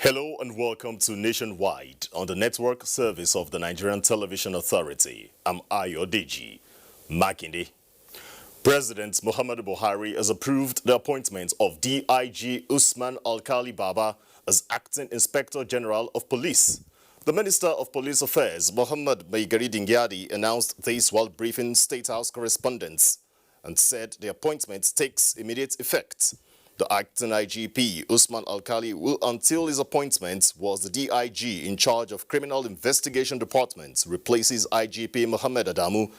Hello and welcome to Nationwide on the network service of the Nigerian Television Authority. I'm Ayodeji Makinde. President Muhammadu Buhari has approved the appointment of DIG Usman Alkali Baba as Acting Inspector General of Police. The Minister of Police Affairs, Muhammad Maigari Dingyadi, announced this while briefing State House correspondents and said the appointment takes immediate effect. The acting IGP, Usman Alkali, who until his appointment was the DIG in charge of Criminal Investigation Department, replaces IGP Mohammed Adamu,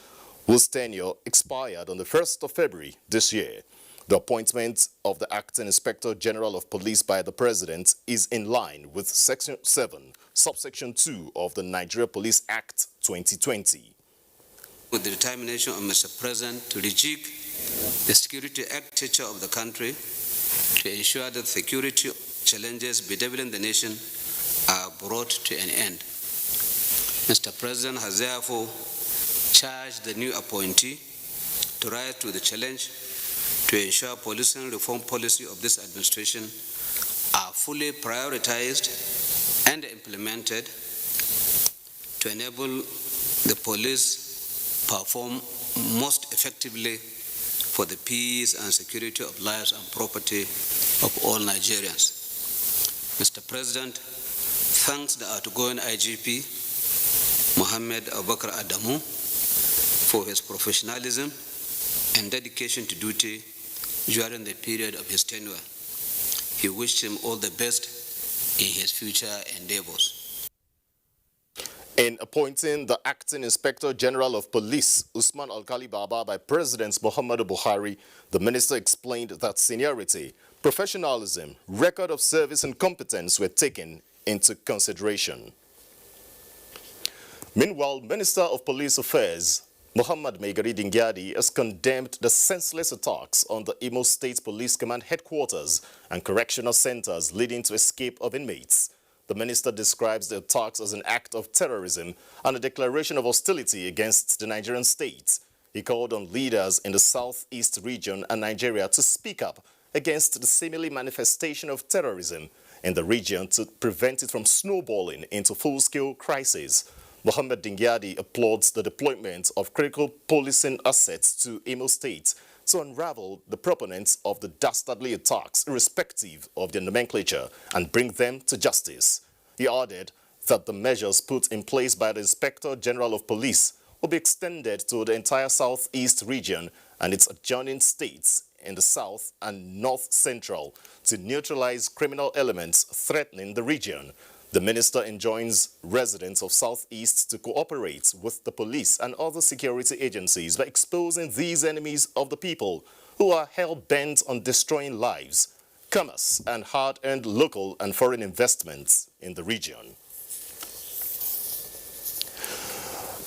whose tenure expired on the 1st of February this year. The appointment of the Acting Inspector General of Police by the President is in line with Section 7, Subsection 2 of the Nigeria Police Act 2020. With the determination of Mr. President to rejig the security architecture of the country, to ensure that security challenges bedeviling the nation are brought to an end. Mr. President has therefore charged the new appointee to rise to the challenge to ensure policing reform policy of this administration are fully prioritized and implemented to enable the police perform most effectively for the peace and security of lives and property of all Nigerians. Mr. President thanks the outgoing IGP, Mohammed Abubakar Adamu, for his professionalism and dedication to duty during the period of his tenure. He wished him all the best in his future endeavors. In appointing the Acting Inspector General of Police, Usman Alkali Baba, by President Muhammadu Buhari, the minister explained that seniority, professionalism, record of service and competence were taken into consideration. Meanwhile, Minister of Police Affairs, Muhammad Maigari Dingyadi, has condemned the senseless attacks on the Imo State Police Command headquarters and correctional centers leading to escape of inmates. The minister describes the attacks as an act of terrorism and a declaration of hostility against the Nigerian state. He called on leaders in the southeast region and Nigeria to speak up against the seemingly manifestation of terrorism in the region to prevent it from snowballing into full-scale crisis. Muhammad Dingyadi applauds the deployment of critical policing assets to Imo State to unravel the proponents of the dastardly attacks irrespective of their nomenclature and bring them to justice. He added that the measures put in place by the Inspector General of Police will be extended to the entire southeast region and its adjoining states in the south and north central to neutralize criminal elements threatening the region. The minister enjoins residents of Southeast to cooperate with the police and other security agencies by exposing these enemies of the people who are hell-bent on destroying lives, commerce, and hard-earned local and foreign investments in the region.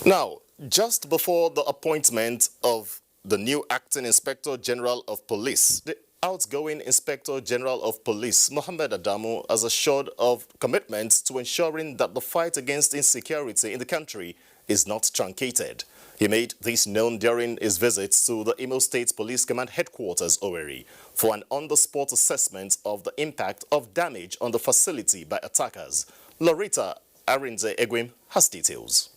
Now, just before the appointment of the new Acting Inspector General of Police, the outgoing Inspector General of Police, Mohammed Adamu, has assured of commitments to ensuring that the fight against insecurity in the country is not truncated. He made this known during his visit to the Imo State Police Command headquarters, Owerri, for an on-the-spot assessment of the impact of damage on the facility by attackers. Loretta Arinze Egwim has details.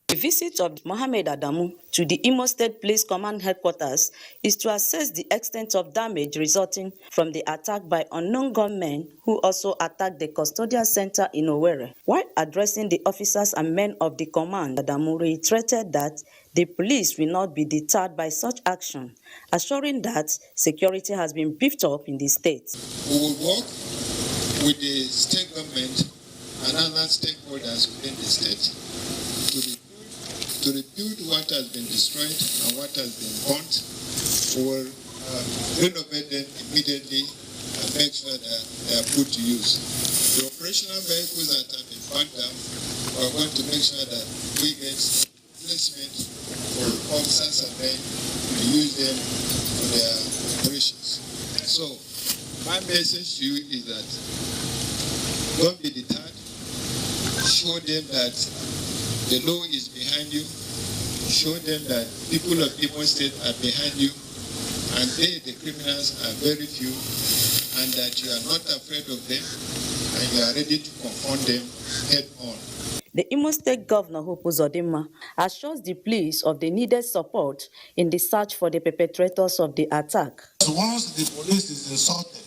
The visit of Mohammed Adamu to the Imo State Police Command headquarters is to assess the extent of damage resulting from the attack by unknown gunmen who also attacked the custodial center in Owerri. While addressing the officers and men of the command, Adamu reiterated that the police will not be deterred by such action, assuring that security has been beefed up in the state. We will work with the state government and other stakeholders within the state to rebuild what has been destroyed and what has been burnt. We will renovate them immediately and make sure that they are put to use. The operational vehicles that have been burnt down, we are going to make sure that we get placement for officers and men to use them for their operations. So, my message to you is that don't be deterred. Show them that the law is behind you. Show them that people of Imo State are behind you, and they, the criminals, are very few, and that you are not afraid of them. and you are ready to confront them head on. The Imo State Governor, Hope Uzodinma, assures the police of the needed support in the search for the perpetrators of the attack. Once the police is insulted,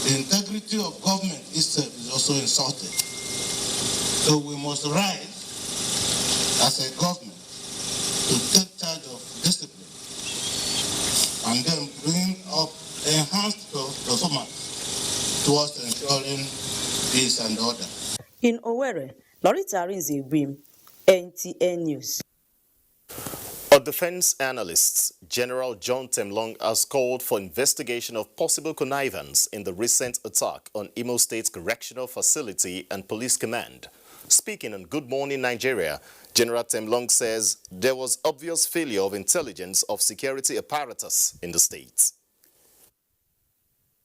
the integrity of government itself is also insulted. So we must rise as a government to take charge of discipline and then bring up enhanced performance towards ensuring peace and order. In Owerri, Lorita Arinze-Ibim, NTA News. A defense analyst, General John Temlong, has called for investigation of possible connivance in the recent attack on Imo State Correctional Facility and Police Command. Speaking on Good Morning Nigeria, General Temlong says there was obvious failure of intelligence of security apparatus in the state.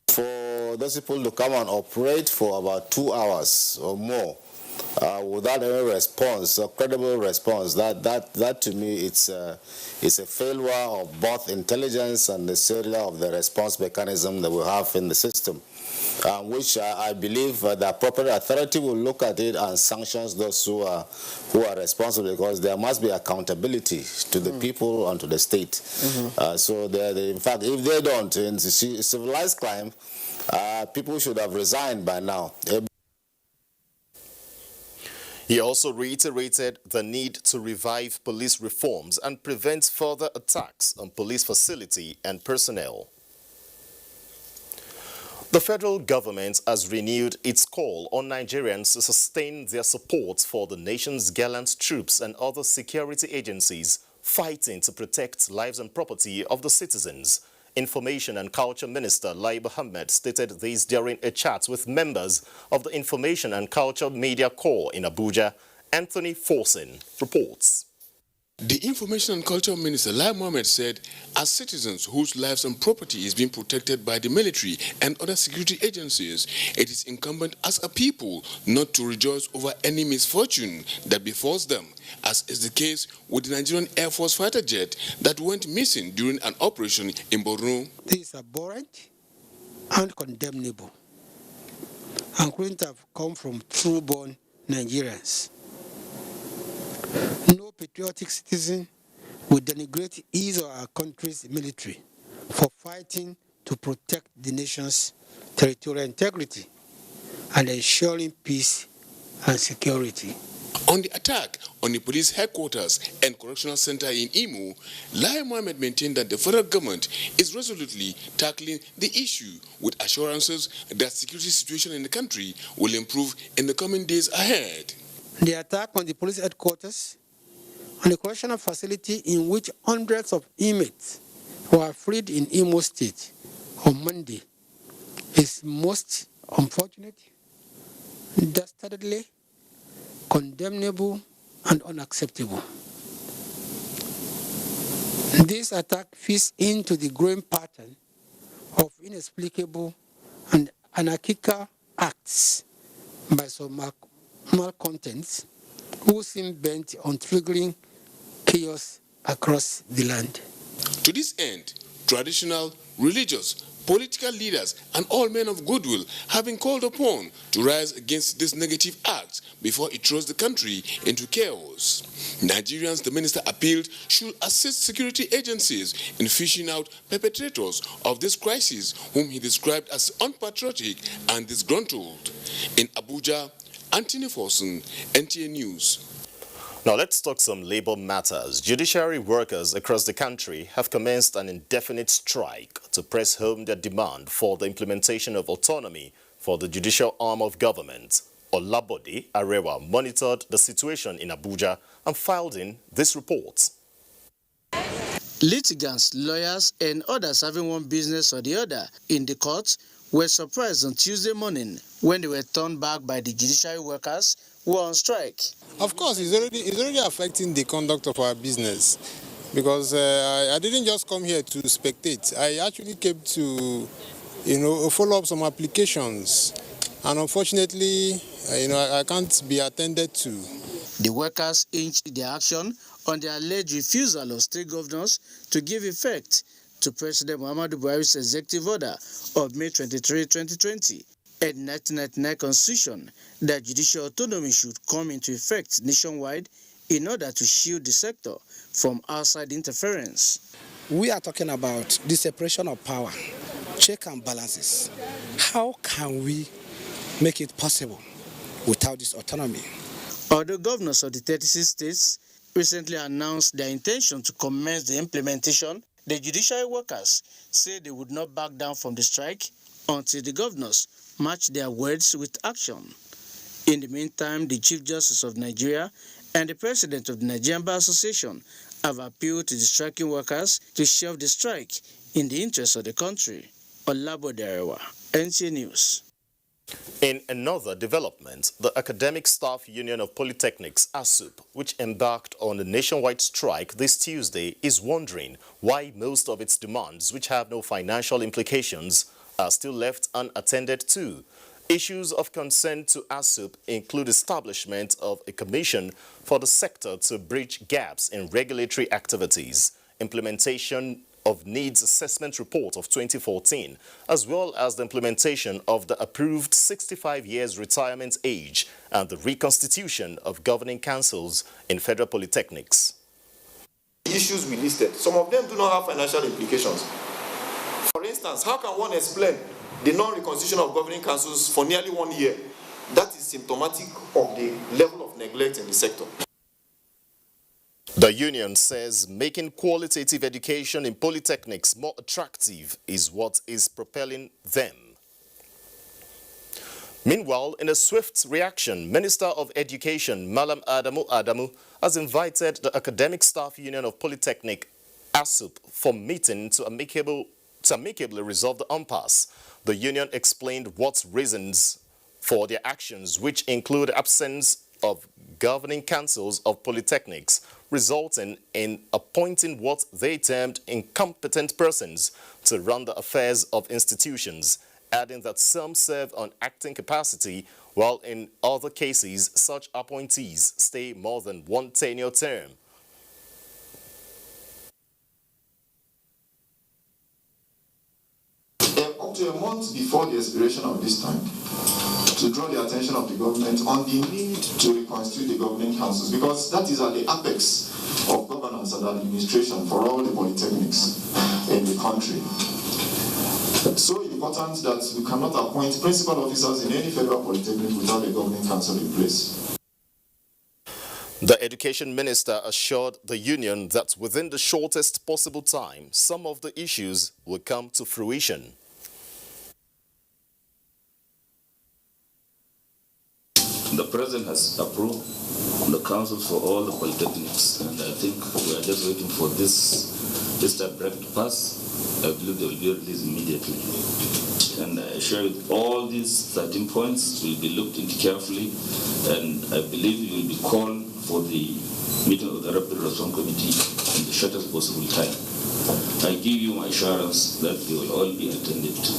For those people to come and operate for about 2 hours or more without any response, a credible response, that to me it's a failure of both intelligence and the failure of the response mechanism that we have in the system, which I believe the appropriate authority will look at it and sanctions those who are responsible, because there must be accountability to the people and to the state. So in fact, if they don't, in civilized crime, people should have resigned by now. He also reiterated the need to revive police reforms and prevent further attacks on police facility and personnel. The federal government has renewed its call on Nigerians to sustain their support for the nation's gallant troops and other security agencies fighting to protect lives and property of the citizens. Information and Culture Minister Lai Mohammed stated this during a chat with members of the Information and Culture Media Corps in Abuja. Anthony Forsen reports. The Information and Culture Minister Lai Mohammed said, as citizens whose lives and property is being protected by the military and other security agencies, it is incumbent as a people not to rejoice over any misfortune that befalls them, as is the case with the Nigerian Air Force fighter jet that went missing during an operation in Borno. This is abhorrent and condemnable, and couldn't have come from true-born Nigerians. No patriotic citizen would denigrate his or our country's military for fighting to protect the nation's territorial integrity and ensuring peace and security. On the attack on the police headquarters and correctional center in Imo, Lai Mohammed maintained that the federal government is resolutely tackling the issue with assurances that security situation in the country will improve in the coming days ahead. The attack on the police headquarters and the correctional facility in which hundreds of inmates were freed in Imo State on Monday is most unfortunate, dastardly, condemnable, and unacceptable. This attack fits into the growing pattern of inexplicable and anarchical acts by some malcontents who seem bent on triggering chaos across the land. To this end, traditional, religious, political leaders and all men of goodwill have been called upon to rise against this negative act before it throws the country into chaos. Nigerians, the minister appealed, should assist security agencies in fishing out perpetrators of this crisis, whom he described as unpatriotic and disgruntled. In Abuja, Anthony Forsen, NTA News. Now let's talk some labor matters. Judiciary workers across the country have commenced an indefinite strike to press home their demand for the implementation of autonomy for the judicial arm of government. Olabode Arewa monitored the situation in Abuja and filed in this report. Litigants, lawyers, and others having one business or the other in the court were surprised on Tuesday morning when they were turned back by the judiciary workers who were on strike. Of course, it's already affecting the conduct of our business, because I didn't just come here to spectate. I actually came to, follow up some applications, and unfortunately, I can't be attended to. The workers hinged their action on the alleged refusal of state governors to give effect to President Muhammadu Buhari's executive order of May 23, 2020. A 1999 constitution that judicial autonomy should come into effect nationwide in order to shield the sector from outside interference. We are talking about the separation of power, check and balances. How can we make it possible without this autonomy? Other governors of the 36 states recently announced their intention to commence the implementation. The judiciary workers say they would not back down from the strike until the governors match their words with action. In the meantime, the Chief Justice of Nigeria and the President of the Nigerian Bar Association have appealed to the striking workers to shelve the strike in the interest of the country. Olabode Arewa, NTA News. In another development, the Academic Staff Union of Polytechnics, ASUP, which embarked on a nationwide strike this Tuesday, is wondering why most of its demands, which have no financial implications, are still left unattended to. Issues of concern to ASUP include establishment of a commission for the sector to bridge gaps in regulatory activities, implementation of Needs Assessment Report of 2014, as well as the implementation of the approved 65 years retirement age and the reconstitution of governing councils in federal polytechnics. Issues we listed, some of them do not have financial implications. For instance, how can one explain the non-reconstitution of governing councils for nearly 1 year? That is symptomatic of the level of neglect in the sector. The union says making qualitative education in polytechnics more attractive is what is propelling them. Meanwhile, in a swift reaction, Minister of Education Malam Adamu has invited the Academic Staff Union of Polytechnic, ASUP, for meeting to amicably resolve the impasse. The union explained what reasons for their actions, which include absence of governing councils of polytechnics, resulting in appointing what they termed incompetent persons to run the affairs of institutions, adding that some serve on acting capacity, while in other cases such appointees stay more than one tenure term. Up to a month before the expiration of this time, to draw the attention of the government on the need to reconstitute the governing councils, because that is at the apex of governance and administration for all the polytechnics in the country. So important that we cannot appoint principal officers in any federal polytechnic without a governing council in place. The education minister assured the union that within the shortest possible time, some of the issues will come to fruition. The President has approved the councils for all the polytechnics, and I think we are just waiting for this type break to pass. I believe they will be released immediately. And I assure you all these 13 points will be looked into carefully, and I believe you will be called for the meeting of the Rapid Response Committee in the shortest possible time. I give you my assurance that they will all be attended to.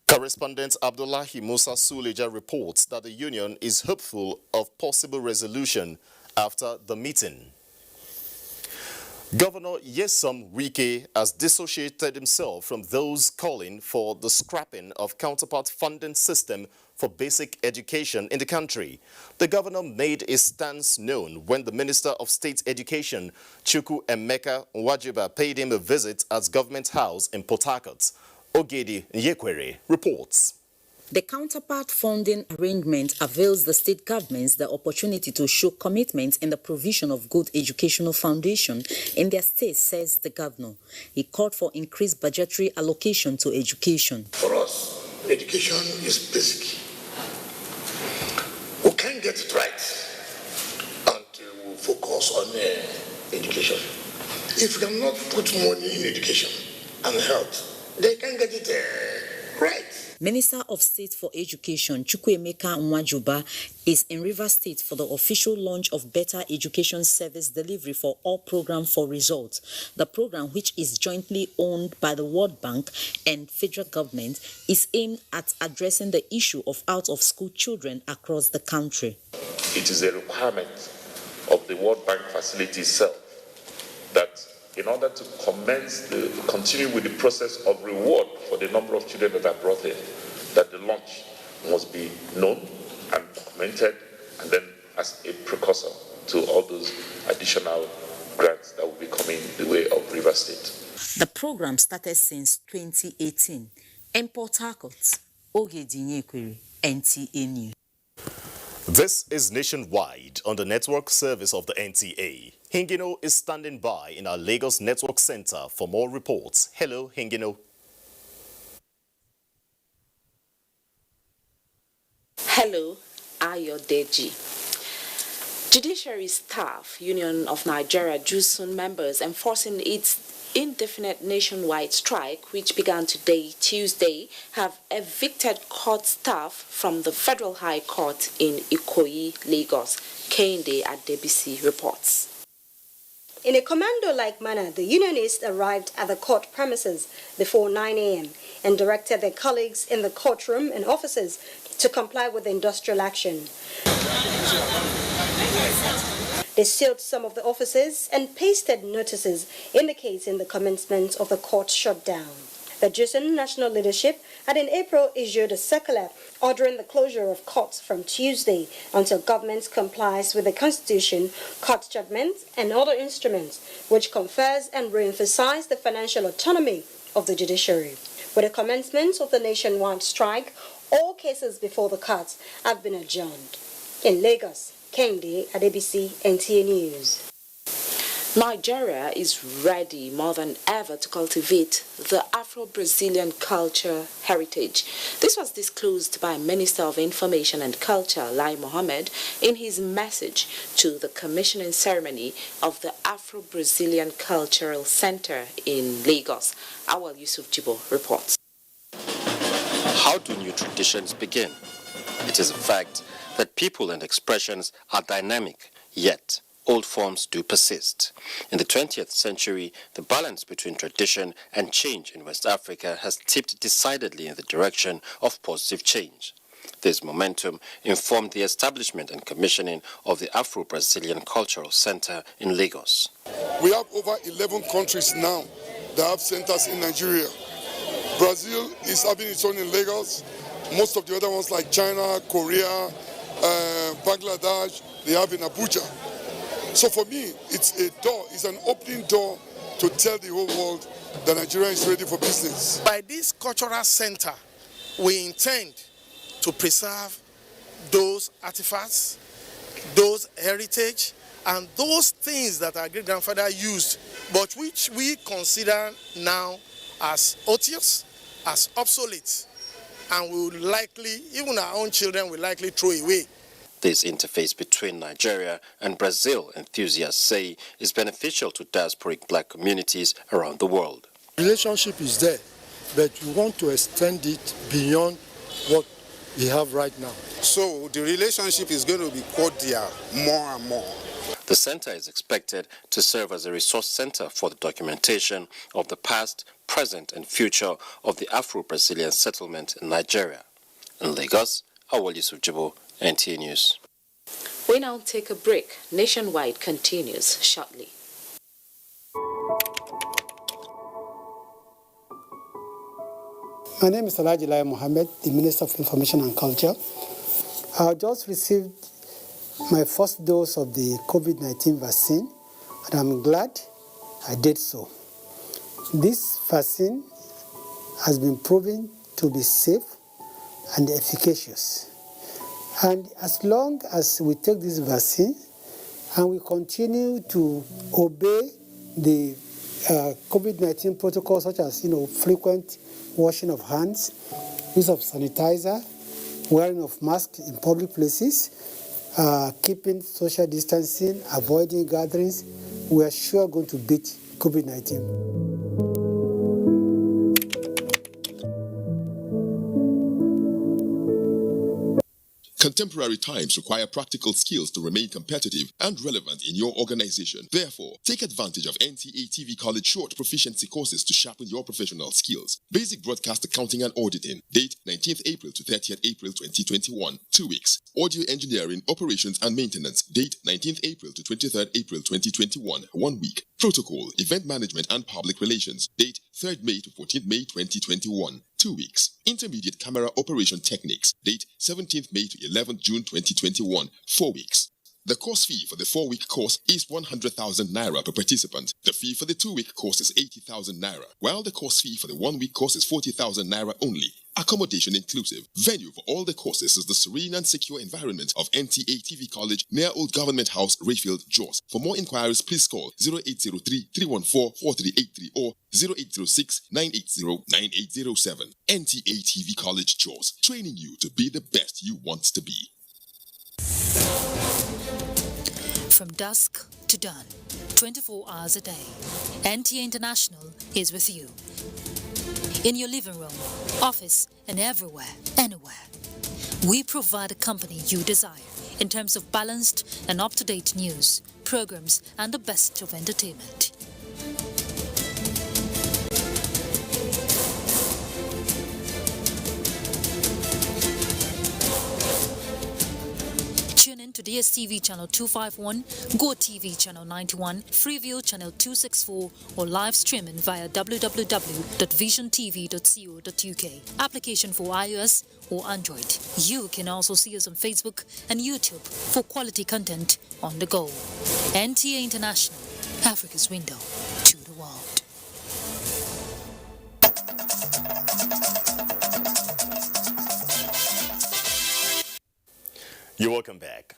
Correspondent Abdullahi Musa Suleja reports that the union is hopeful of possible resolution after the meeting. Governor Nyesom Wike has dissociated himself from those calling for the scrapping of counterpart funding system for basic education in the country. The governor made his stance known when the Minister of State Education, Chukwu Emeka Nwajiba, paid him a visit at Government House in Port Harcourt. Ogedi Nyekwere reports. The counterpart funding arrangement avails the state governments the opportunity to show commitment in the provision of good educational foundation in their states, says the governor. He called for increased budgetary allocation to education. For us, education is basic. We can't get it right until we focus on education. If we cannot put money in education and health, they can get it right. Minister of State for Education, Chukwu Emeka Nwajiba, is in Rivers State for the official launch of Better Education Service Delivery for All Program for Results. The program, which is jointly owned by the World Bank and federal government, is aimed at addressing the issue of out-of-school children across the country. It is a requirement of the World Bank facility itself that in order to continue with the process of reward for the number of children that are brought here, that the launch must be known and documented, and then as a precursor to all those additional grants that will be coming the way of Rivers State. The program started since 2018. In Port Harcourt, Oge Dinyekwiri, NTA News. This is Nationwide on the network service of the NTA. Hingino is standing by in our Lagos Network Center for more reports. Hello, Hingino. Hello, Ayodeji. Judiciary Staff Union of Nigeria, JUSUN members enforcing its indefinite nationwide strike, which began today, Tuesday, have evicted court staff from the Federal High Court in Ikoyi, Lagos. Kende Adebisi reports. In a commando-like manner, the unionists arrived at the court premises before 9 a.m. and directed their colleagues in the courtroom and offices to comply with the industrial action. They sealed some of the offices and pasted notices indicating the commencement of the court shutdown. The JUSUN national leadership had in April issued a circular ordering the closure of courts from Tuesday until government complies with the Constitution, court judgments, and other instruments which confers and re-emphasize the financial autonomy of the judiciary. With the commencement of the nationwide strike, all cases before the courts have been adjourned. In Lagos, Kende Adebisi, NTA News. Nigeria is ready more than ever to cultivate the Afro-Brazilian culture heritage. This was disclosed by Minister of Information and Culture, Lai Mohammed, in his message to the commissioning ceremony of the Afro-Brazilian Cultural Center in Lagos. Awal Yusuf Jibo reports. How do new traditions begin? It is a fact that people and expressions are dynamic, yet old forms do persist. In the 20th century, the balance between tradition and change in West Africa has tipped decidedly in the direction of positive change. This momentum informed the establishment and commissioning of the Afro-Brazilian Cultural Center in Lagos. We have over 11 countries now that have centers in Nigeria. Brazil is having its own in Lagos. Most of the other ones like China, Korea, Bangladesh, they have in Abuja. So for me, it's a door, it's an opening door to tell the whole world that Nigeria is ready for business. By this cultural center, we intend to preserve those artifacts, those heritage, and those things that our great-grandfather used, but which we consider now as odious, as obsolete, and we will likely, even our own children will likely throw away. This interface between Nigeria and Brazil, enthusiasts say, is beneficial to diasporic black communities around the world. Relationship is there, but we want to extend it beyond what we have right now. So the relationship is going to be cordial more and more. The center is expected to serve as a resource center for the documentation of the past, present and future of the Afro-Brazilian settlement in Nigeria. In Lagos, Awal Yusuf Jibo, NTA News. We now take a break. Nationwide continues shortly. My name is Alhaji Lai Mohammed, the Minister of Information and Culture. I just received my first dose of the COVID-19 vaccine, and I'm glad I did so. This vaccine has been proven to be safe and efficacious. And as long as we take this vaccine and we continue to obey the COVID-19 protocols, such as frequent washing of hands, use of sanitizer, wearing of masks in public places, keeping social distancing, avoiding gatherings, we are sure going to beat COVID-19. Contemporary times require practical skills to remain competitive and relevant in your organization. Therefore, take advantage of NTA TV College short proficiency courses to sharpen your professional skills. Basic Broadcast Accounting and Auditing. Date 19th April to 30th April 2021. 2 weeks. Audio Engineering, Operations and Maintenance. Date 19th April to 23rd April 2021. 1 week. Protocol, Event Management and Public Relations. Date 3rd May to 14th May 2021. 2 weeks. Intermediate Camera Operation Techniques. Date 17th May to 11th June 2021. 4 weeks. The course fee for the 4-week course is 100,000 naira per participant. The fee for the 2-week course is 80,000 naira, while the course fee for the 1-week course is 40,000 naira only. Accommodation inclusive. Venue for all the courses is the serene and secure environment of NTA TV College near Old Government House, Rayfield, Jos. For more inquiries, please call 0803-314-4383 or 0806-980-9807. NTA TV College, Jos. Training you to be the best you want to be. From dusk to dawn, 24 hours a day, NTA International is with you. In your living room, office, and everywhere, anywhere. We provide a company you desire in terms of balanced and up-to-date news, programs, and the best of entertainment. Tune in to DSTV channel 251, GoTV channel 91, Freeview channel 264, or live streaming via www.visiontv.co.uk. Application for iOS or Android. You can also see us on Facebook and YouTube for quality content on the go. NTA International, Africa's window to the world. You're welcome back.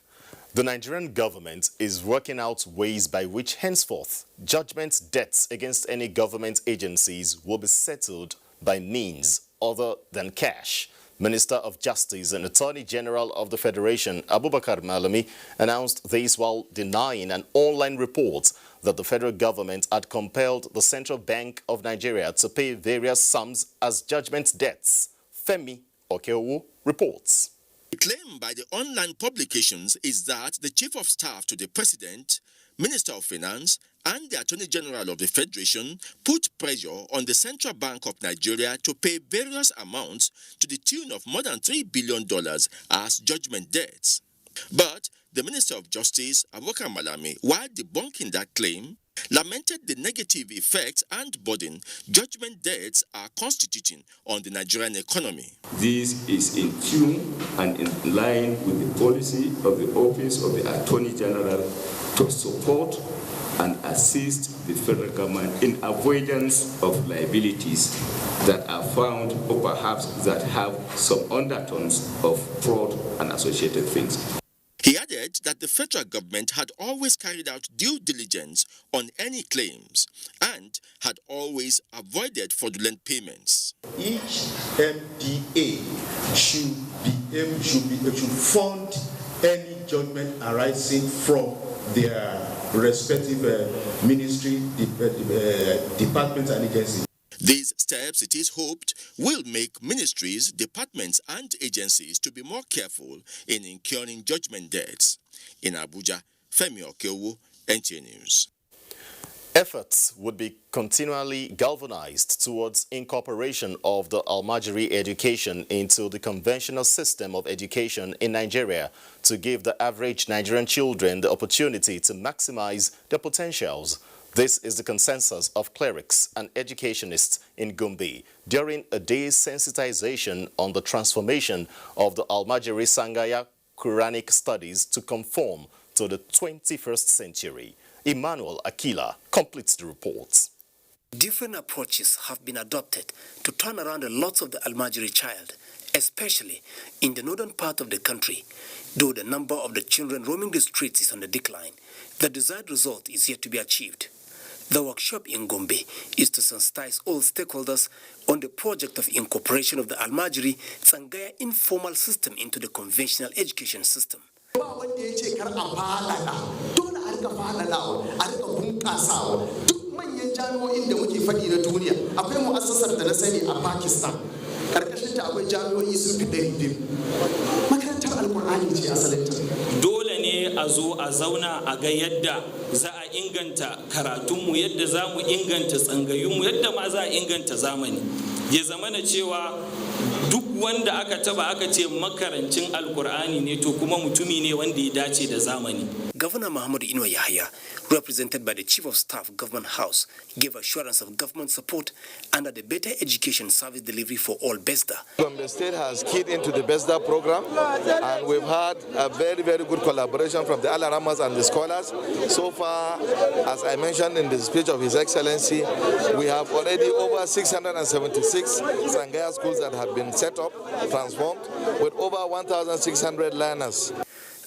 The Nigerian government is working out ways by which henceforth judgment debts against any government agencies will be settled by means other than cash. Minister of Justice and Attorney General of the Federation, Abubakar Malami, announced this while denying an online report that the federal government had compelled the Central Bank of Nigeria to pay various sums as judgment debts. Femi Okeowo reports. The claim by the online publications is that the Chief of Staff to the President, Minister of Finance, and the Attorney General of the Federation put pressure on the Central Bank of Nigeria to pay various amounts to the tune of more than $3 billion as judgment debts. But the Minister of Justice, Abubakar Malami, while debunking that claim, lamented the negative effects and burden judgment debts are constituting on the Nigerian economy. This is in tune and in line with the policy of the Office of the Attorney General to support and assist the federal government in avoidance of liabilities that are found or perhaps that have some undertones of fraud and associated things. He added that the federal government had always carried out due diligence on any claims and had always avoided fraudulent payments. Each NTA should fund any judgment arising from their respective ministry, departments and agencies. These steps, it is hoped, will make ministries, departments and agencies to be more careful in incurring judgment debts. In Abuja, Femi Okeowo, NTA News. Efforts would be continually galvanized towards incorporation of the Almajiri education into the conventional system of education in Nigeria to give the average Nigerian children the opportunity to maximize their potentials. This is the consensus of clerics and educationists in Gombe during a day's sensitization on the transformation of the Almajiri Sangaya Quranic studies to conform to the 21st century. Emmanuel Akila completes the report. Different approaches have been adopted to turn around the lots of the Almajiri child, especially in the northern part of the country. Though the number of the children roaming the streets is on the decline, the desired result is yet to be achieved. The workshop in Gombe is to sensitize all stakeholders on the project of incorporation of the Almajiri Sangaya informal system into the conventional education system. Dole ne a zo a zauna a ga yadda za a inganta karatunmu, yadda za mu inganta tsangayunmu, yadda ma za a inganta zamani. Ya zamana cewa duk wanda aka taba aka ce makarancin alkur'ani ne to kuma mutumi ne wanda ya dace da zamani. Governor Muhammad Inuwa Yahya, represented by the Chief of Staff, Government House, gave assurance of government support under the Better Education Service Delivery for All BESDA. The state has keyed into the BESDA program, and we've had a very, very good collaboration from the Alaramas and the scholars. So far, as I mentioned in the speech of His Excellency, we have already over 676 Sangaya schools that have been set up, transformed, with over 1,600 learners.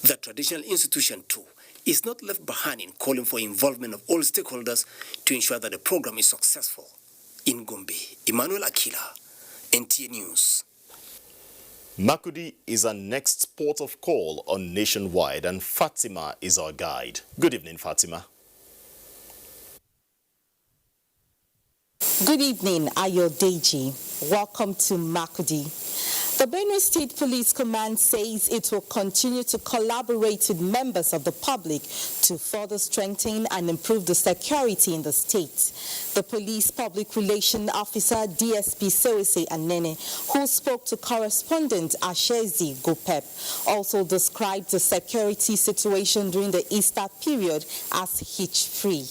The traditional institution, too, is not left behind in calling for involvement of all stakeholders to ensure that the program is successful. In Gombe, Emmanuel Akila, NTA News. Makurdi is our next port of call on Nationwide, and Fatima is our guide. Good evening, Fatima. Good evening, Ayodeji. Welcome to Makurdi. The Benue State Police Command says it will continue to collaborate with members of the public to further strengthen and improve the security in the state. The Police Public Relations Officer, DSP Sewese Anene, who spoke to correspondent Ashezi Gopep, also described the security situation during the Easter period as hitch-free.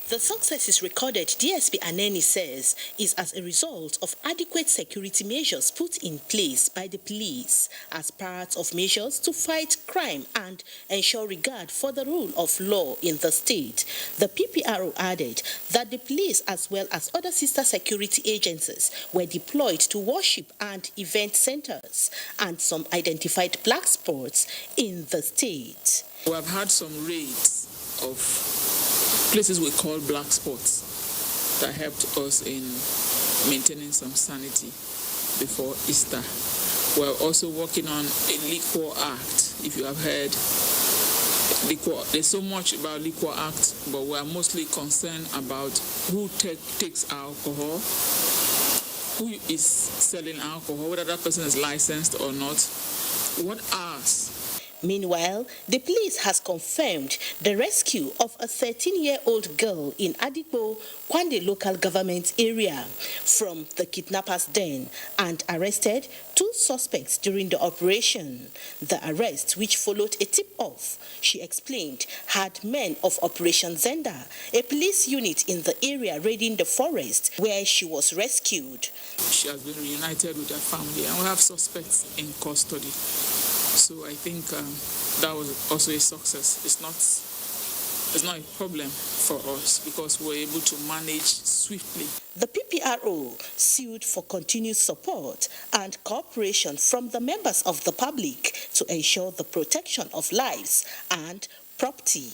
The successes recorded, DSP Aneni says, is as a result of adequate security measures put in place by the police as part of measures to fight crime and ensure regard for the rule of law in the state. The PPRO added that the police, as well as other sister security agencies, were deployed to worship and event centers and some identified black spots in the state. We have had some raids of places we call black spots that helped us in maintaining some sanity before Easter. We're also working on a Liquor Act. If you have heard, there's so much about Liquor Act, but we're mostly concerned about who takes alcohol, who is selling alcohol, whether that person is licensed or not, what hours. Meanwhile, the police has confirmed the rescue of a 13-year-old girl in Adipo, Kwande local government area from the kidnappers' den and arrested 2 suspects during the operation. The arrest, which followed a tip-off, she explained, had men of Operation Zenda, a police unit in the area raiding the forest where she was rescued. She has been reunited with her family and we have suspects in custody. So I think that was also a success. It's not a problem for us because we're able to manage swiftly. The PPRO sued for continued support and cooperation from the members of the public to ensure the protection of lives and property.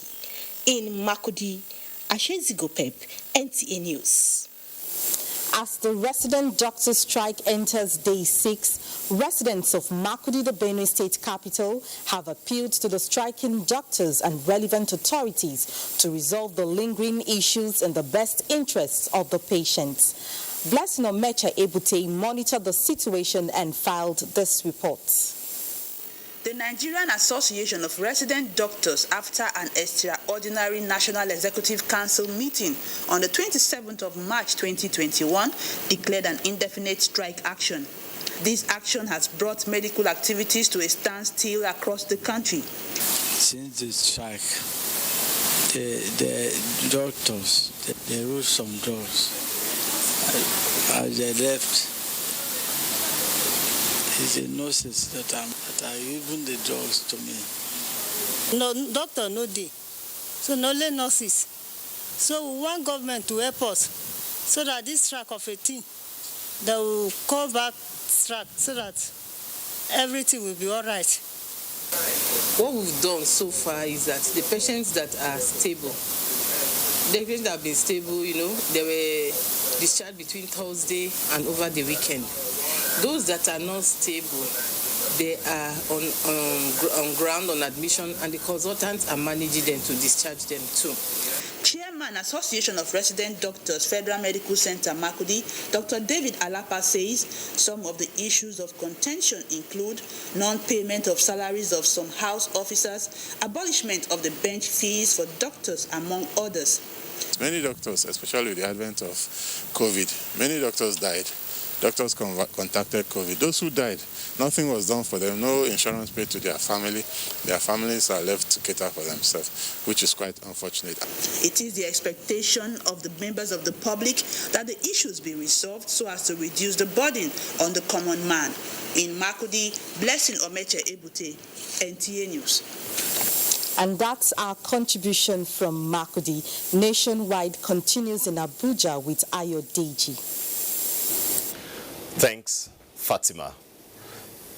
In Makurdi, Ashezi Gopep, NTA News. As the resident doctor strike enters day 6, residents of Makurdi, the Benue State capital, have appealed to the striking doctors and relevant authorities to resolve the lingering issues in the best interests of the patients. Blessing Omecha Ebute monitored the situation and filed this report. The Nigerian Association of Resident Doctors, after an extraordinary National Executive Council meeting on the 27th of March 2021, declared an indefinite strike action. This action has brought medical activities to a standstill across the country. Since the strike, the doctors, they wrote some drugs. As they left, it's the nurses that are giving the drugs to me. No, doctor, no day. So no only nurses. So we want government to help us so that this strike of 18, they will call back strike so that everything will be all right. What we've done so far is that the patients that are stable, the patients that have been stable, they were discharged between Thursday and over the weekend. Those that are not stable, they are on ground, on admission, and the consultants are managing them to discharge them too. Chairman, Association of Resident Doctors, Federal Medical Center, Makurdi, Dr. David Alapa says some of the issues of contention include non-payment of salaries of some house officers, abolishment of the bench fees for doctors, among others. Many doctors, especially with the advent of COVID, many doctors died doctors contacted COVID. Those who died, nothing was done for them, no insurance paid to their family. Their families are left to cater for themselves, which is quite unfortunate. It is the expectation of the members of the public that the issues be resolved so as to reduce the burden on the common man. In Makurdi, Blessing Omeche Ebute, NTA News. And that's our contribution from Makurdi. Nationwide continues in Abuja with Ayo Deji. Thanks, Fatima.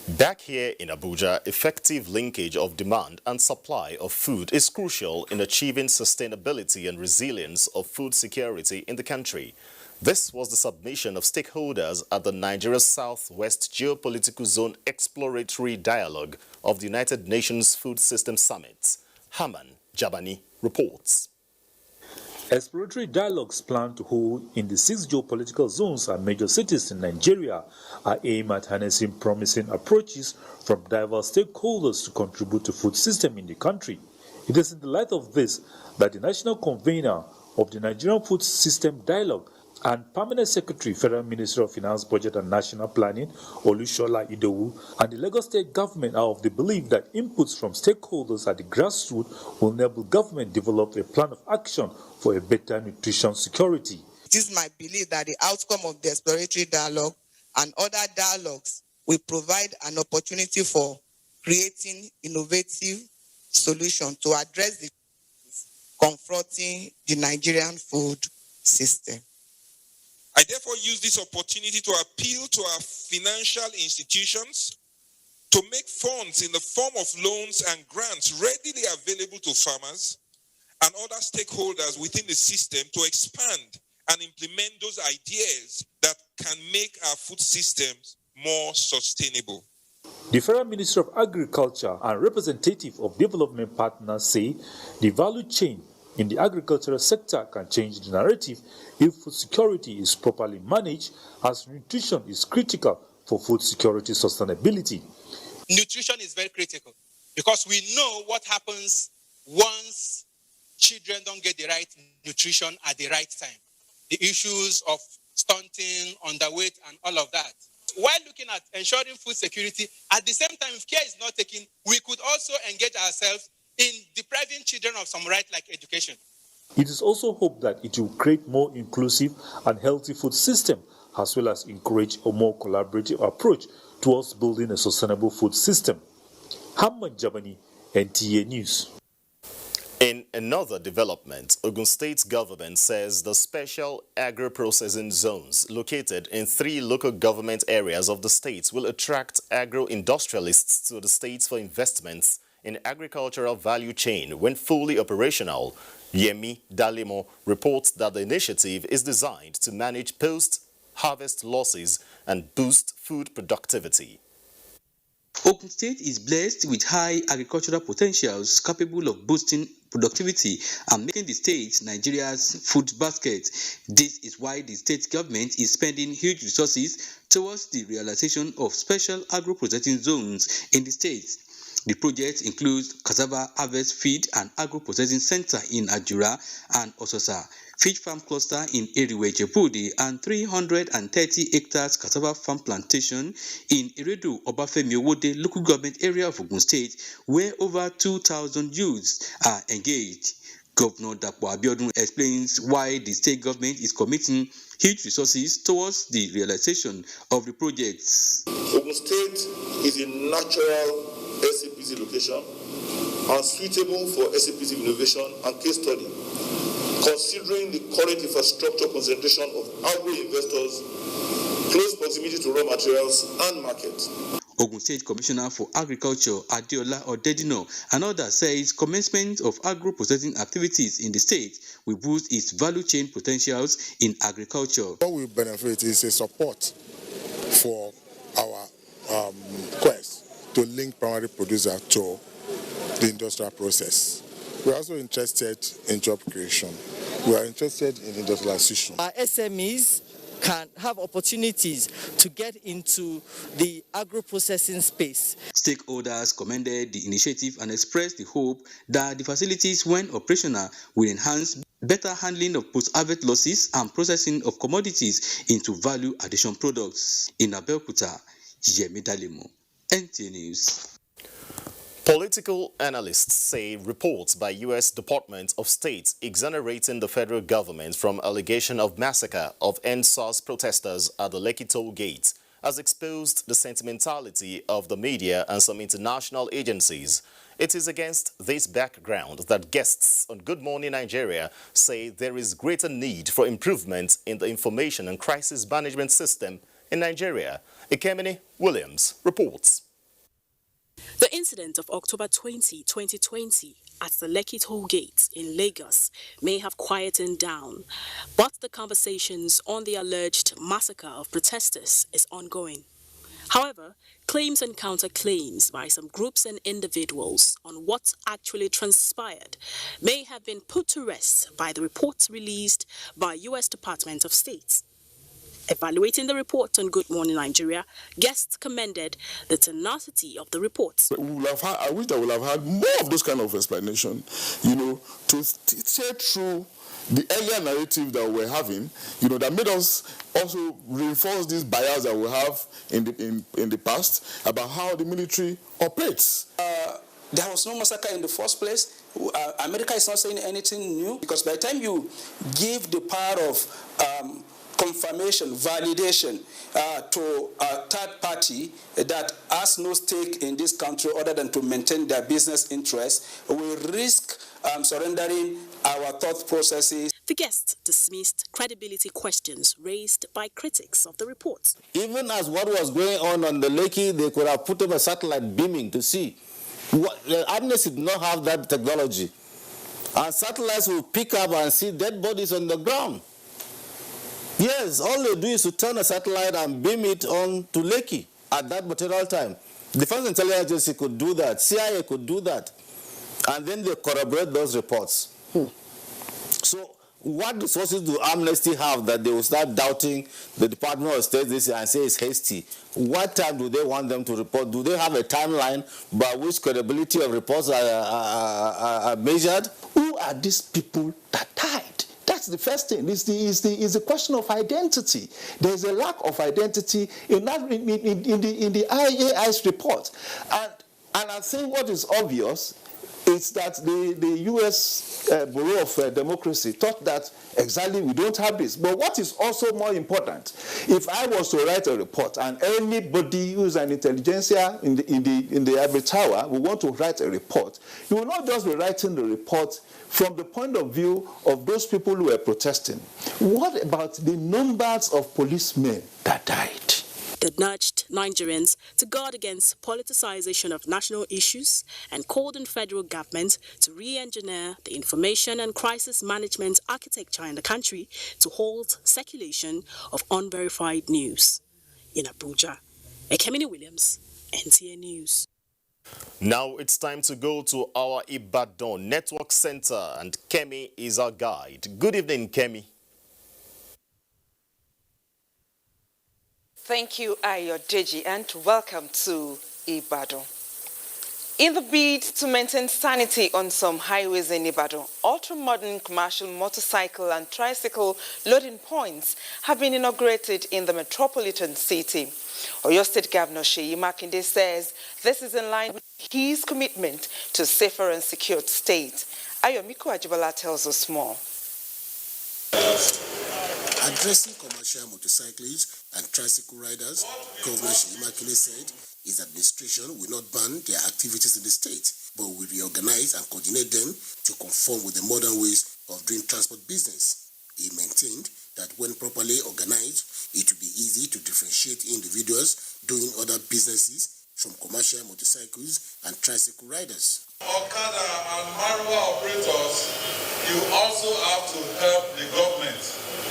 Back here in Abuja, effective linkage of demand and supply of food is crucial in achieving sustainability and resilience of food security in the country. This was the submission of stakeholders at the Nigeria Southwest Geopolitical Zone Exploratory Dialogue of the United Nations Food System Summit. Haman Jabani reports. Exploratory dialogues planned to hold in the 6 geopolitical zones and major cities in Nigeria are aimed at harnessing promising approaches from diverse stakeholders to contribute to food system in the country. It is in the light of this that the national convener of the Nigerian Food System Dialogue and Permanent Secretary, Federal Ministry of Finance, Budget and National Planning, Olushola Idowu, and the Lagos State government are of the belief that inputs from stakeholders at the grassroots will enable government develop a plan of action for a better nutrition security. It is my belief that the outcome of the exploratory dialogue and other dialogues will provide an opportunity for creating innovative solutions to address the confronting the Nigerian food system. I therefore use this opportunity to appeal to our financial institutions to make funds in the form of loans and grants readily available to farmers and other stakeholders within the system to expand and implement those ideas that can make our food systems more sustainable. The Federal Ministry of Agriculture and representative of development partners say the value chain in the agricultural sector can change the narrative if food security is properly managed, as nutrition is critical for food security sustainability. Nutrition is very critical because we know what happens once children don't get the right nutrition at the right time. The issues of stunting, underweight, and all of that. While looking at ensuring food security, at the same time, if care is not taken, we could also engage ourselves in depriving children of some right like education. It is also hoped that it will create more inclusive and healthy food system, as well as encourage a more collaborative approach towards building a sustainable food system. Hamad Jabani, NTA News. In another development, Ogun State government says the special agro-processing zones located in 3 local government areas of the state will attract agro-industrialists to the state for investments in agricultural value chain when fully operational. Yemi Dalimo reports that the initiative is designed to manage post-harvest losses and boost food productivity. Ogun State is blessed with high agricultural potentials capable of boosting productivity and making the state Nigeria's food basket. This is why the state government is spending huge resources towards the realization of special agro-processing zones in the state. The project includes cassava harvest feed and agro-processing center in Ajura and Ososa, fish farm cluster in Eriwe Jebudi, and 330 hectares cassava farm plantation in Iredu Obafemi Owode local government area of Ogun State, where over 2,000 youths are engaged. Governor Dapo Abiodun explains why the state government is committing huge resources towards the realization of the projects. Ogun State is a natural SAPC location and suitable for SAPC innovation and case study, considering the current infrastructure concentration of agro-investors, close proximity to raw materials and markets. Ogun State Commissioner for Agriculture Adeola Odedino and others says commencement of agro-processing activities in the state will boost its value chain potentials in agriculture. What will benefit is a support for our quest to link primary producer to the industrial process. We're also interested in job creation. We are interested in industrialization. Our SMEs can have opportunities to get into the agro-processing space. Stakeholders commended the initiative and expressed the hope that the facilities, when operational, will enhance better handling of post-harvest losses, and processing of commodities into value addition products. In Abuja, Yemi Dalimo, NTA News. Political analysts say reports by U.S. Department of State exonerating the federal government from allegation of massacre of NSAS protesters at the Lekki toll gate has exposed the sentimentality of the media and some international agencies. It is against this background that guests on Good Morning Nigeria say there is greater need for improvement in the information and crisis management system in Nigeria. Ekemini Williams reports. The incident of October 20, 2020 at the Lekki toll gate in Lagos may have quietened down, but the conversations on the alleged massacre of protesters is ongoing. However, claims and counterclaims by some groups and individuals on what actually transpired may have been put to rest by the reports released by U.S. Department of State. Evaluating the report on Good Morning Nigeria, guests commended the tenacity of the reports. I wish I would have had more of those kind of explanation, to stay through the earlier narrative that we're having, that made us also reinforce this bias that we have in the past about how the military operates. There was no massacre in the first place. America is not saying anything new, because by the time you give the power of confirmation, validation to a third party that has no stake in this country other than to maintain their business interests, we risk surrendering our thought processes. The guests dismissed credibility questions raised by critics of the report. Even as what was going on the Lekki, they could have put up a satellite beaming to see. Amnesty did not have that technology. And satellites will pick up and see dead bodies on the ground. Yes, all they do is to turn a satellite and beam it on to Lekki at that material time. Defense Intelligence Agency could do that. CIA could do that. And then they corroborate those reports. So what resources do Amnesty have that they will start doubting the Department of State this and say it's hasty? What time do they want them to report? Do they have a timeline by which credibility of reports are measured? Who are these people that died? That's the first thing. It's the question of identity. There's a lack of identity in the IAI's report. And I think what is obvious is that the U.S. Bureau of Democracy thought that exactly we don't have this. But what is also more important, if I was to write a report and anybody who is an intelligentsia in the ivory tower will want to write a report, you will not just be writing the report from the point of view of those people who were protesting. What about the numbers of policemen that died? It nudged Nigerians to guard against politicization of national issues and called on federal government to re-engineer the information and crisis management architecture in the country to halt circulation of unverified news. In Abuja, Ekemini Williams, NTA News. Now it's time to go to our Ibadan Network Center, and Kemi is our guide. Good evening, Kemi. Thank you, Ayodeji, and welcome to Ibadan. In the bid to maintain sanity on some highways in Ibadan, ultra-modern commercial motorcycle and tricycle loading points have been inaugurated in the metropolitan city. Oyo State Governor Seyi Makinde says this is in line with his commitment to a safer and secured state. Ayomiko Ajibala tells us more. Addressing commercial motorcyclists and tricycle riders, Governor Seyi Makinde said his administration will not ban their activities in the state, but will reorganize and coordinate them to conform with the modern ways of doing transport business. He maintained that when properly organized, it will be easy to differentiate individuals doing other businesses from commercial motorcycles and tricycle riders. Okada and Marwa operators, you also have to help the government.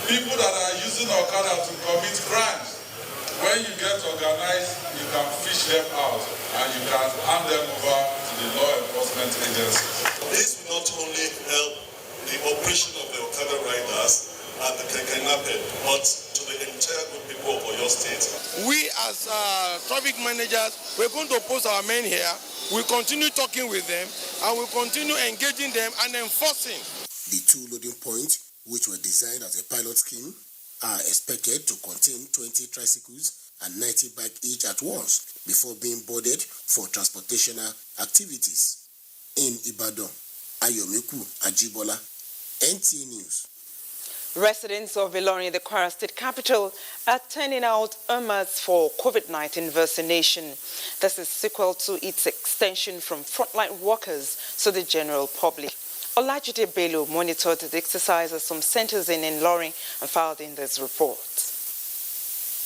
People that are using Okada to commit crimes, when you get organized, you can fish them out and you can hand them over to the law enforcement agencies. This will not only help the operation of the Okada riders and the Keke Napep, but to the entire good people of Oyo State. We as traffic managers, we're going to post our men here. We'll continue talking with them and we'll continue engaging them and enforcing. The 2 loading points, which were designed as a pilot scheme, are expected to contain 20 tricycles and 90 bikes each at once before being boarded for transportational activities. In Ibadan, Ayomiku Ajibola, NTA News. Residents of Ilorin, the Kwara State capital, are turning out urmas for COVID-19 vaccination. This is sequel to its extension from frontline workers to the general public. Olajide Bello monitored the exercise at some centers in Ilorin and filed in this report.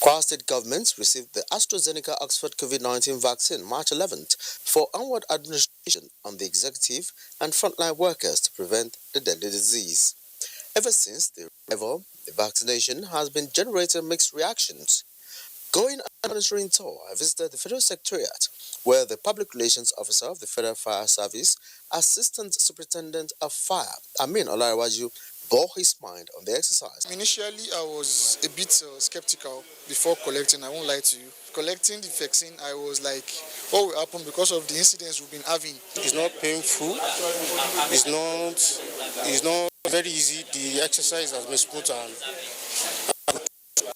Kwara State government received the AstraZeneca Oxford COVID-19 vaccine March 11th for onward administration on the executive and frontline workers to prevent the deadly disease. Ever since the arrival, the vaccination has been generating mixed reactions. Going on a monitoring tour, I visited the Federal Secretariat, where the Public Relations Officer of the Federal Fire Service, Assistant Superintendent of Fire, Amin Olarewaju, bore his mind on the exercise. Initially, I was a bit skeptical before collecting, I won't lie to you. Collecting the vaccine, I was like, what will happen because of the incidents we've been having? It's not painful, it's not very easy. The exercise has been smooth and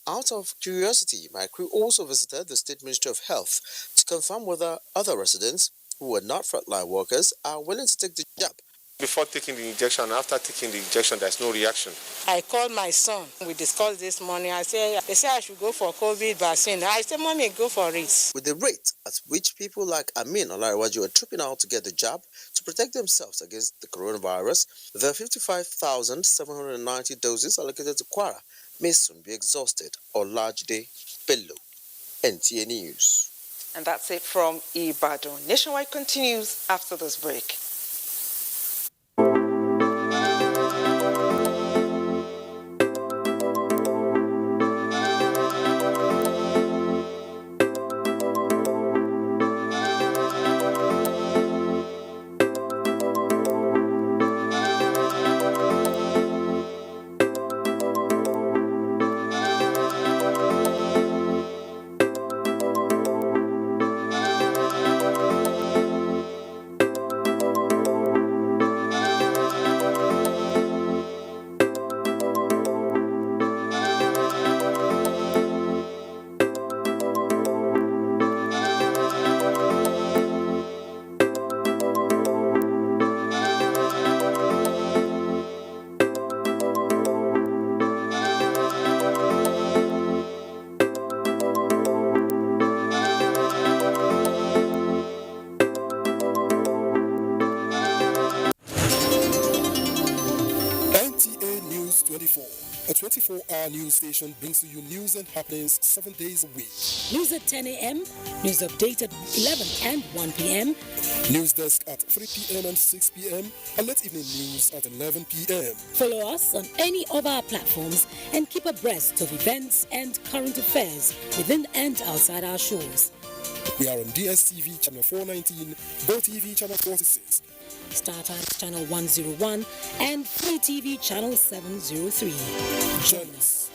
out of curiosity, my crew also visited the State Ministry of Health to confirm whether other residents who were not frontline workers are willing to take the jab. before taking the injection, after taking the injection, there's no reaction. I called my son. We discussed this morning. They say I should go for COVID vaccine. I said, Mommy, go for it. With the rate at which people like Amin Olarewaju are trooping out to get the jab to protect themselves against the coronavirus, the 55,790 doses allocated to Kwara may soon be exhausted. Olajide Bello, NTA News. And that's it from Ibadan. Nationwide continues after this break. A 24-hour news station brings to you news and happenings 7 days a week. News at 10 a.m., news update at 11 and 1 p.m. News desk at 3 p.m. and 6 p.m. and late evening news at 11 p.m. Follow us on any of our platforms and keep abreast of events and current affairs within and outside our shores. We are on DSTV channel 419, GoTV channel 46, StarTimes channel 101 and Free TV channel 703. Join us.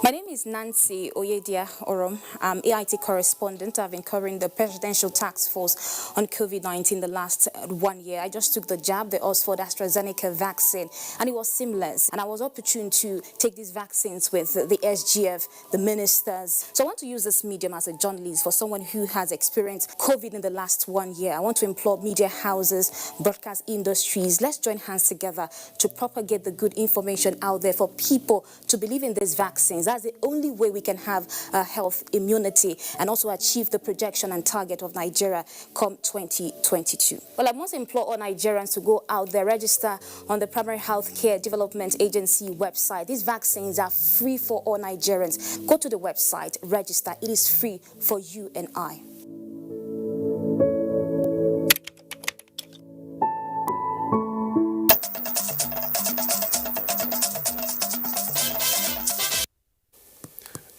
My name is Nancy Oyedia Orom. I'm AIT correspondent. I've been covering the Presidential Task Force on COVID-19 the last 1 year. I just took the jab, the Oxford AstraZeneca vaccine, and it was seamless. And I was opportune to take these vaccines with the SGF, the ministers. So I want to use this medium as a journalist for someone who has experienced COVID in the last 1 year. I want to implore media houses, broadcast industries. Let's join hands together to propagate the good information out there for people to believe in these vaccines. That's the only way we can have health immunity and also achieve the projection and target of Nigeria come 2022. Well, I must implore all Nigerians to go out there, register on the Primary Healthcare Development Agency website. These vaccines are free for all Nigerians. Go to the website, register. It is free for you and I.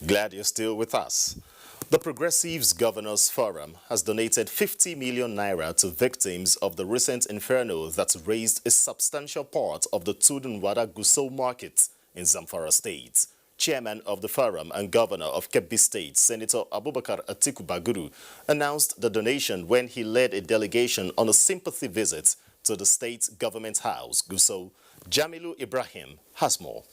Glad you're still with us. The Progressives Governors Forum has donated 50 million naira to victims of the recent inferno that raised a substantial part of the Tudunwada Gusau market in Zamfara State. Chairman of the forum and Governor of Kebbi State, Senator Abubakar Atiku Baguru, announced the donation when he led a delegation on a sympathy visit to the state government house, Gusau. Jamilu Ibrahim has more.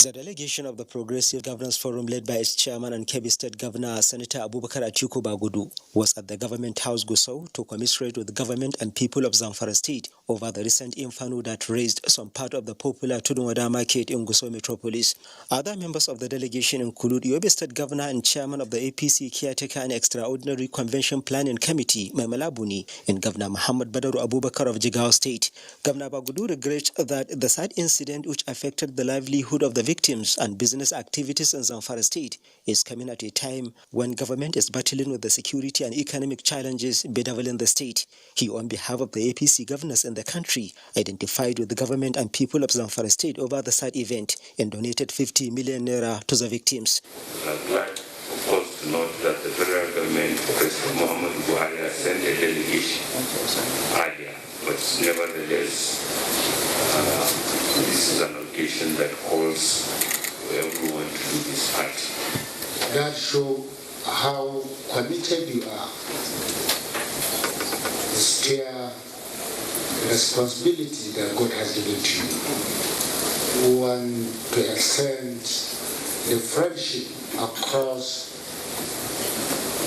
The delegation of the Progressive Governance Forum, led by its chairman and Kebbi State Governor Senator Abubakar Atiku Bagudu, was at the Government House Gusau to commiserate with the government and people of Zamfara State over the recent inferno that raised some part of the popular Tudunwada market in Gusau metropolis. Other members of the delegation include Yobe State Governor and Chairman of the APC Caretaker and Extraordinary Convention Planning Committee, Maimala Buni, and Governor Muhammad Badaru Abubakar of Jigawa State. Governor Bagudu regrets that the sad incident which affected the livelihood of the victims and business activities in Zamfara State is coming at a time when government is battling with the security and economic challenges bedeviling the state. He, on behalf of the APC governors in the country, identified with the government and people of Zamfara State over the sad event and donated 50 million naira to the victims. I'd like, of course, to note that the federal government, President Muhammad Buhari, has sent a delegation earlier, but nevertheless, this is an occasion that calls for everyone to do this part. That shows how committed you are to steer the responsibility that God has given to you. We want to extend the friendship across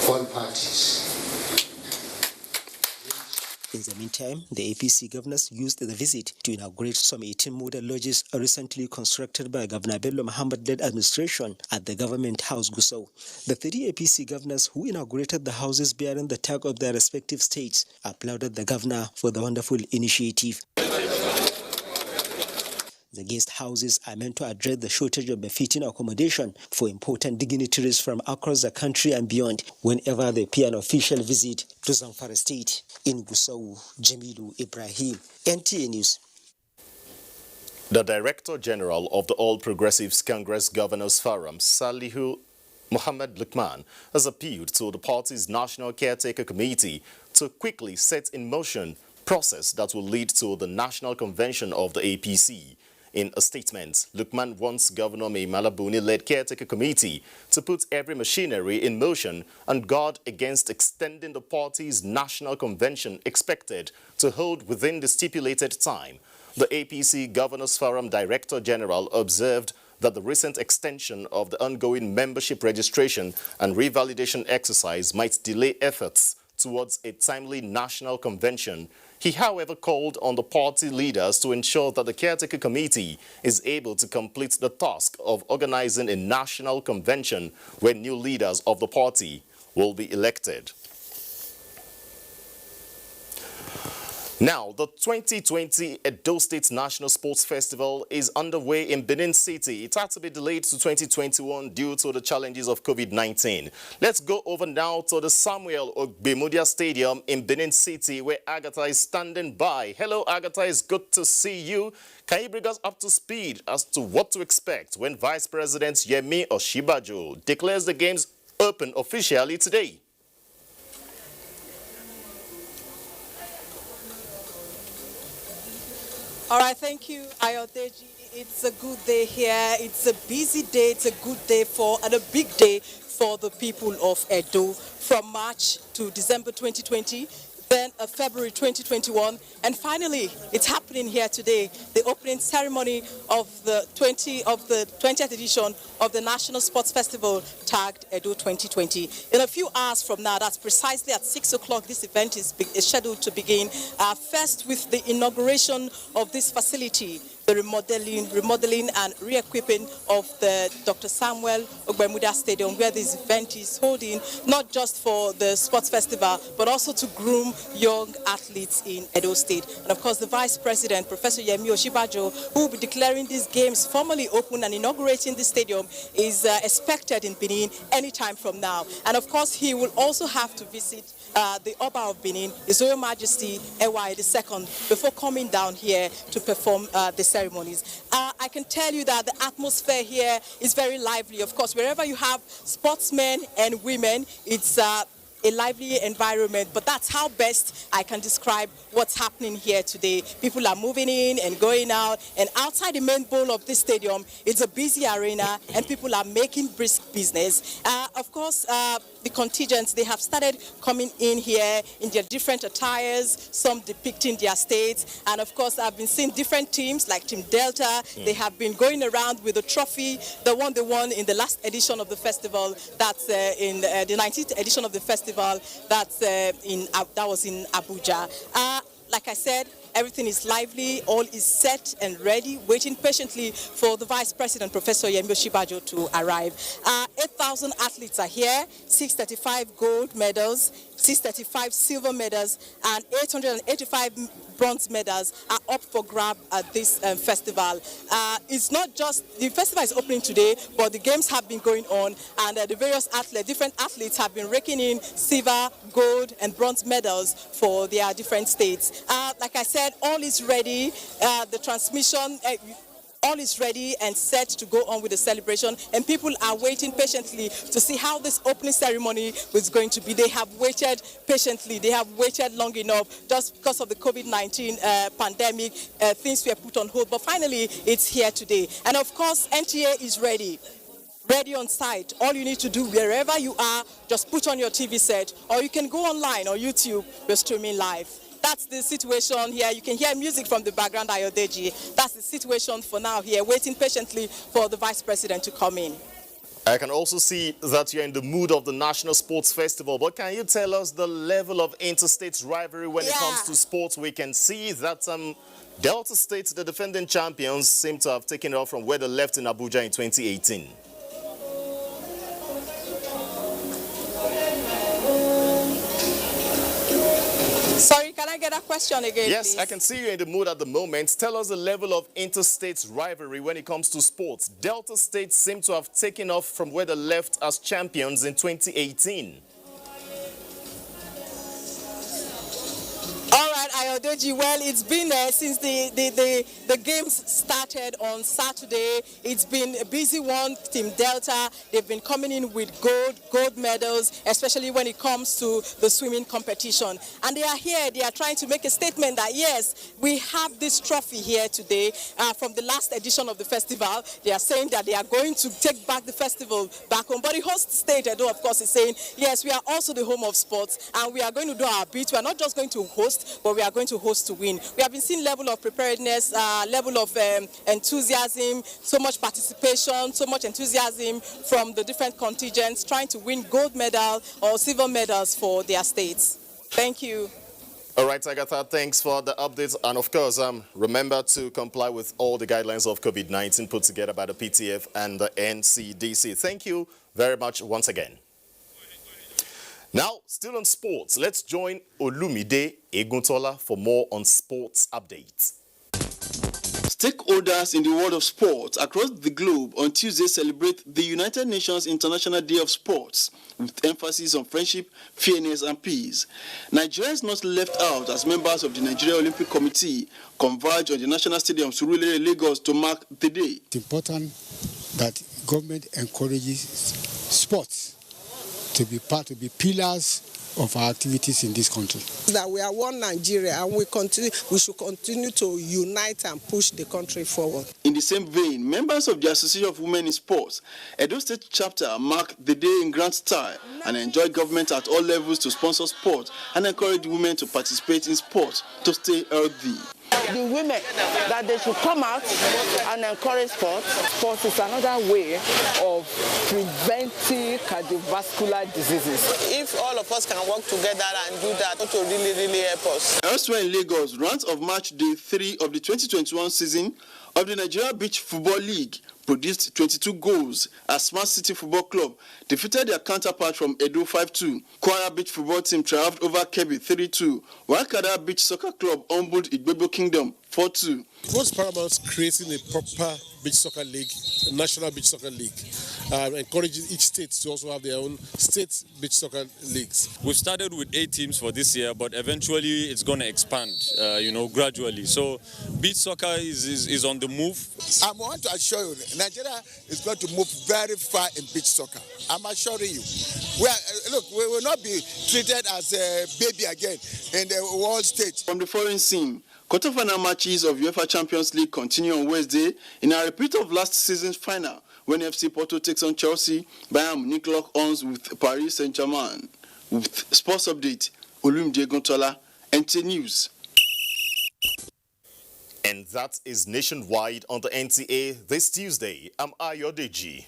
all parties. In the meantime, the APC governors used the visit to inaugurate some 18 model lodges recently constructed by Governor Bello Muhammad-led administration at the Government House Gusau. The 3 APC governors who inaugurated the houses bearing the tag of their respective states applauded the governor for the wonderful initiative. The guest houses are meant to address the shortage of befitting accommodation for important dignitaries from across the country and beyond whenever they pay an official visit to Zamfara State. In Gusau, Jamilu Ibrahim, NTA News. The Director General of the All Progressives Congress Governors Forum, Salihu Muhammad Lukman, has appealed to the party's National Caretaker Committee to quickly set in motion process that will lead to the National Convention of the APC. In a statement, Lukman wants Governor Maimala Buni-led Caretaker Committee to put every machinery in motion and guard against extending the party's national convention expected to hold within the stipulated time. The APC Governors Forum Director General observed that the recent extension of the ongoing membership registration and revalidation exercise might delay efforts towards a timely national convention. He, however, called on the party leaders to ensure that the Caretaker Committee is able to complete the task of organizing a national convention where new leaders of the party will be elected. Now, the 2020 Edo State National Sports Festival is underway in Benin City. It had to be delayed to 2021 due to the challenges of COVID-19. Let's go over now to the Samuel Ogbemudia Stadium in Benin City, where Agatha is standing by. Hello, Agatha. It's good to see you. Can you bring us up to speed as to what to expect when Vice President Yemi Oshibajo declares the games open officially today? All right, thank you, Ayodeji. It's a good day here. It's a busy day. It's a good day and a big day for the people of Edo. From March to December 2020, then February 2021, and finally, it's happening here today. The opening ceremony of the 20th edition of the National Sports Festival, tagged Edo 2020. In a few hours from now, that's precisely at 6 o'clock, this event is scheduled to begin. First, with the inauguration of this facility, the remodeling and re-equipping of the Dr. Samuel Ogbemudia Stadium, where this event is holding, not just for the sports festival, but also to groom young athletes in Edo State. And of course, the Vice President, Professor Yemi Oshibajo, who will be declaring these games formally open and inaugurating the stadium, is expected in Benin anytime from now. And of course, he will also have to visit the Oba of Benin, His Royal Majesty Ewa II, before coming down here to perform the ceremonies. I can tell you that the atmosphere here is very lively. Of course, wherever you have sportsmen and women, it's a lively environment, but that's how best I can describe what's happening here today. People are moving in and going out, and outside the main bowl of this stadium, it's a busy arena, and people are making brisk business. Of course, the contingents, they have started coming in here in their different attires, some depicting their states, and of course, I've been seeing different teams like Team Delta. They have been going around with a trophy, the one they won in the last edition of the festival. That's in the 19th edition of the festival. That's that was in Abuja. Like I said, everything is lively, all is set and ready, waiting patiently for the Vice President, Professor Yemi Osinbajo, to arrive. 8,000 athletes are here, 635 gold medals, 635 silver medals, and 885 bronze medals are up for grab at this festival. It's not just, the festival is opening today, but the games have been going on, and the various athletes, different athletes have been raking in silver, gold, and bronze medals for their different states. Like I said, all is ready. The transmission, all is ready and set to go on with the celebration, and people are waiting patiently to see how this opening ceremony is going to be. They have waited patiently. They have waited long enough just because of the COVID-19 pandemic. Things were put on hold, but finally it's here today. And of course, NTA is ready on site. All you need to do wherever you are, just put on your TV set, or you can go online or YouTube. We're streaming live. That's the situation here. You can hear music from the background, Ayodeji. That's the situation for now here, waiting patiently for the Vice President to come in. I can also see that you're in the mood of the National Sports Festival, but can you tell us the level of interstate rivalry when it comes to sports? We can see that Delta State, the defending champions, seem to have taken off from where they left in Abuja in 2018. Sorry, can I get that question again, Yes, please? I can see you in the mood at the moment. Tell us the level of interstate rivalry when it comes to sports. Delta State seem to have taken off from where they left as champions in 2018. All right, Ayodeji, well, it's been since the games started on Saturday. It's been a busy one. Team Delta, they've been coming in with gold medals, especially when it comes to the swimming competition. And they are here, they are trying to make a statement that, yes, we have this trophy here today from the last edition of the festival. They are saying that they are going to take back the festival back home. But the host state, Edo, of course, is saying, yes, we are also the home of sports, and we are going to do our bit. We are not just going to host, but we are going to host to win. We have been seeing level of preparedness, level of enthusiasm, so much participation, so much enthusiasm from the different contingents trying to win gold medal or silver medals for their states. Thank you. All right, Agatha, thanks for the updates. And of course, remember to comply with all the guidelines of COVID-19 put together by the PTF and the NCDC. Thank you very much once again. Now, still on sports, let's join Olumide Eguntola for more on sports updates. Stakeholders in the world of sports across the globe on Tuesday celebrate the United Nations International Day of Sports with emphasis on friendship, fairness and peace. Nigeria is not left out as members of the Nigeria Olympic Committee converge on the national stadium Surulere, Lagos to mark the day. It's important that government encourages sports to be pillars of our activities in this country. That we are one Nigeria, and we should continue to unite and push the country forward. In the same vein, members of the Association of Women in Sports, Edo State chapter marked the day in grand style and enjoyed government at all levels to sponsor sport and encourage women to participate in sport to stay healthy. The women, that they should come out and encourage sports. Sports is another way of preventing cardiovascular diseases. If all of us can work together and do that, it will really help us. Elsewhere in Lagos, rounds of match day 3 of the 2021 season of the Nigeria Beach Football League produced 22 goals as Smart City Football Club defeated their counterpart from Edo 5-2. Kwara Beach Football Team triumphed over Kebbi 3-2, while Kada Beach Soccer Club humbled Igbebo Kingdom 4-2. What's paramount creating a proper beach soccer league, a national beach soccer league, encouraging each state to also have their own state beach soccer leagues. We've started with 8 teams for this year, but eventually it's going to expand, gradually. So beach soccer is on the move. I want to assure you, Nigeria is going to move very far in beach soccer. I'm assuring you. we will not be treated as a baby again in the world stage. From the foreign scene, quarter-final matches of UEFA Champions League continue on Wednesday in a repeat of last season's final when FC Porto takes on Chelsea. Bayern Munich lock arms with Paris Saint-Germain. With sports update, Olumide Gontola, NTA News. And that is nationwide on the NTA this Tuesday. I'm Ayodeji.